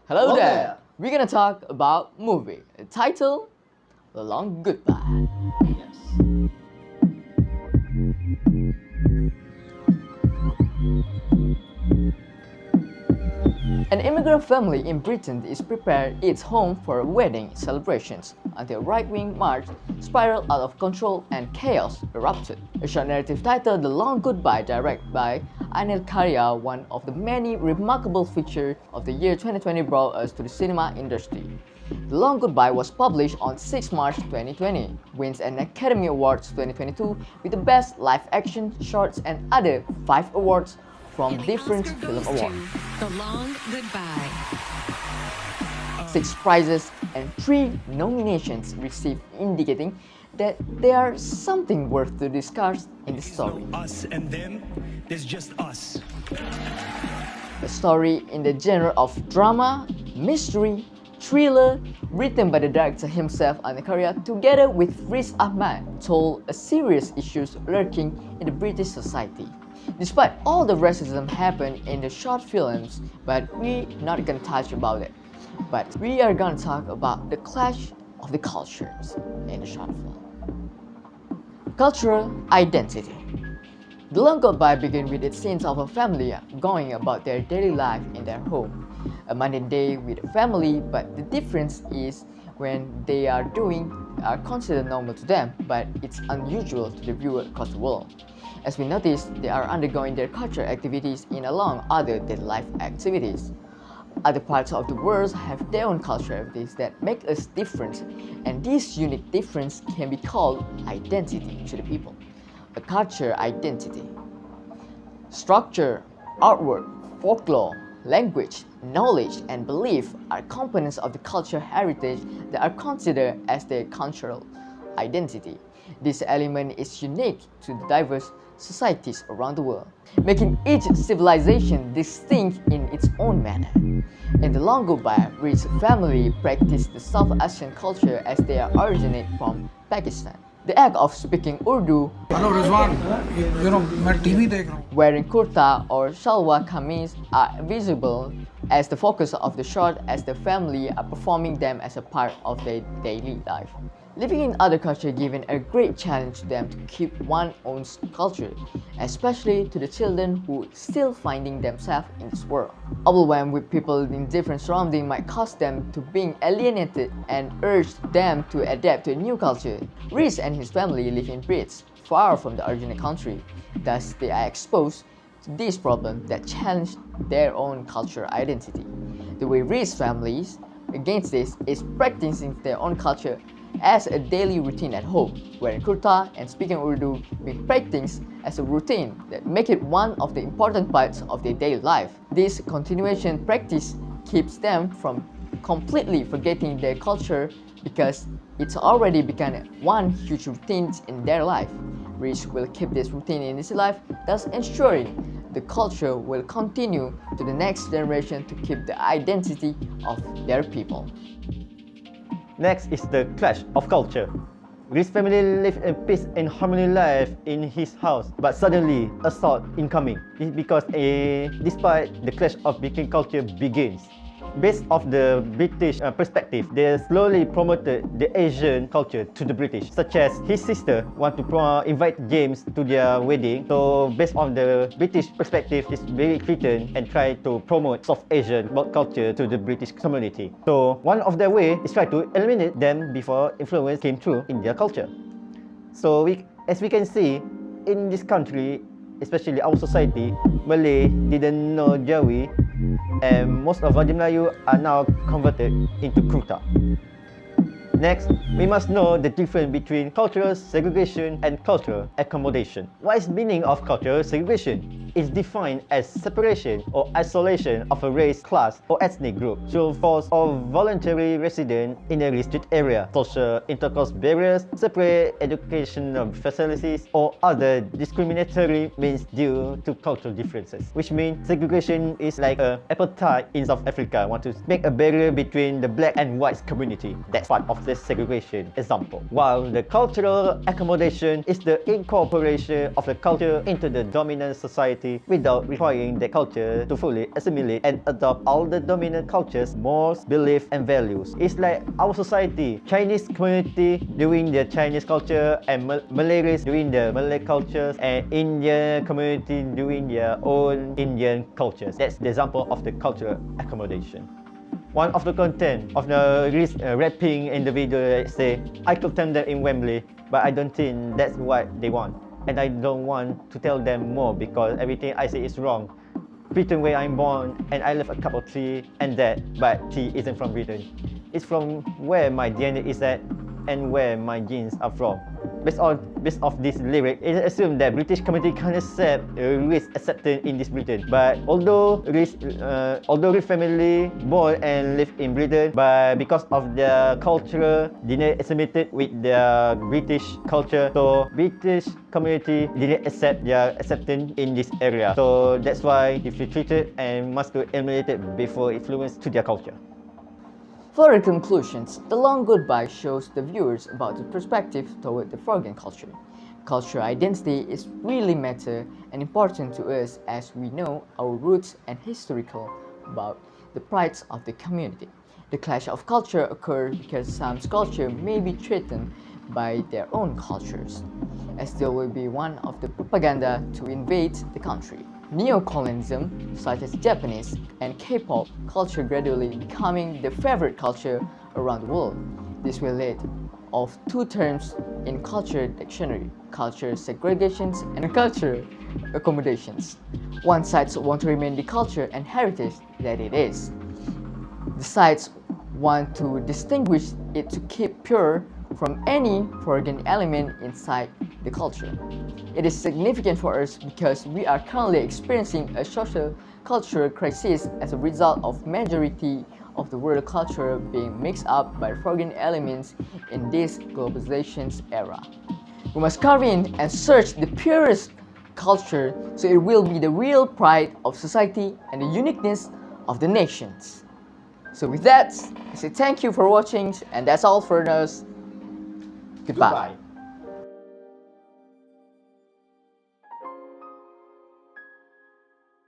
Hello there! We're gonna talk about movie. The title, The Long Goodbye. Yes. An immigrant family in Britain is preparing its home for wedding celebrations until right-wing march spiraled out of control and chaos erupted. A short narrative titled The Long Goodbye, directed by Aneil Karia, one of the many remarkable features of the year 2020, brought us to the cinema industry. The Long Goodbye was published on 6 March 2020, wins an Academy Awards 2022 with the Best Live Action, Shorts and other 5 awards from different film awards. The Long Goodbye. 6 prizes and 3 nominations received, indicating that there is something worth to discuss in the story. Us and them, there's just us. A story in the genre of drama, mystery, thriller, written by the director himself, Aneil Karia, together with Riz Ahmed, told a serious issues lurking in the British society. Despite all the racism happened in the short films, but we're not gonna touch about it. But we are gonna talk about the clash of the cultures in the short film. Cultural identity. The Long Goodbye begins with the scenes of a family going about their daily life in their home. A mundane day with a family, but the difference is when they are doing are considered normal to them, but it's unusual to the viewer across the world. As we notice, they are undergoing their cultural activities in along other than life activities. Other parts of the world have their own cultural activities that make us different, and this unique difference can be called identity to the people. A culture identity. Structure, artwork, folklore, language, knowledge, and belief are components of the cultural heritage that are considered as their cultural identity. This element is unique to the diverse societies around the world, making each civilization distinct in its own manner. In the Long Goodbye, Riz family practice the South Asian culture as they originate from Pakistan. The act of speaking Urdu, hello Rizwan मैं TV देख रहा हूँ wearing kurta or shalwar kameez are visible as the focus of the short, as the family are performing them as a part of their daily life. Living in other culture given a great challenge to them to keep one's own culture, especially to the children who still finding themselves in this world. Overwhelmed with people in different surroundings might cause them to being alienated and urge them to adapt to a new culture. Riz and his family live in Brits, far from the original country. Thus, they are exposed to these problems that challenge their own cultural identity. The way Riz families against this is practicing their own culture as a daily routine at home, wearing kurta and speaking Urdu being practiced as a routine that make it one of the important parts of their daily life. This continuation practice keeps them from completely forgetting their culture because it's already become one huge routine in their life. Riz will keep this routine in his life, thus ensuring the culture will continue to the next generation to keep the identity of their people. Next is the clash of culture. Riz family live in peace and harmony life in his house, but suddenly assault incoming. It's because despite the clash of between culture begins. Based off the British perspective, they slowly promoted the Asian culture to the British, such as his sister want to invite James to their wedding. So based on the British perspective, it's very written and try to promote South Asian culture to the British community. So one of their way is try to eliminate them before influence came through in their culture. So as we can see, in this country, especially our society, Malay didn't know Jawi, and most of Raja Melayu are now converted into kurta. Next, we must know the difference between cultural segregation and cultural accommodation. What is the meaning of cultural segregation? It's defined as separation or isolation of a race, class, or ethnic group through force or voluntary residence in a restricted area, social intercourse barriers, separate educational facilities, or other discriminatory means due to cultural differences. Which means segregation is like an apartheid in South Africa, want to make a barrier between the black and white community. That's part of the segregation example. While the cultural accommodation is the incorporation of the culture into the dominant society society without requiring the culture to fully assimilate and adopt all the dominant cultures, morals, beliefs, and values. It's like our society, Chinese community doing the Chinese culture, and Malay race doing the Malay cultures, and Indian community doing their own Indian cultures. That's the example of the cultural accommodation. One of the content of the rapping in the video say, I could tell them in Wembley, but I don't think that's what they want. And I don't want to tell them more because everything I say is wrong. Britain where I'm born, and I love a cup of tea and that, but tea isn't from Britain. It's from where my DNA is at and where my genes are from. Based off this lyric, it is assumed that British community can accept race acceptance in this Britain. But although rich family born and live in Britain, but because of their culture, didn't assimilate with the British culture, so British community didn't accept their acceptance in this area. So that's why they feel treated and must be eliminated before influence to their culture. For conclusions, the long goodbye shows the viewers about the perspective toward the foreign culture. Cultural identity is really matter and important to us as we know our roots and historical about the prides of the community. The clash of culture occurs because some culture may be threatened by their own cultures, as there will be one of the propaganda to invade the country. Neocolonialism, such as Japanese and K-pop culture gradually becoming the favorite culture around the world. This will lead of two terms in culture dictionary, culture segregations and culture accommodations. One side want to remain the culture and heritage that it is. The sides want to distinguish it to keep pure from any foreign element inside the culture. It is significant for us because we are currently experiencing a social cultural crisis as a result of majority of the world culture being mixed up by foreign elements in this globalization era. We must carve in and search the purest culture so it will be the real pride of society and the uniqueness of the nations. So with that, I say thank you for watching and that's all for us. Goodbye.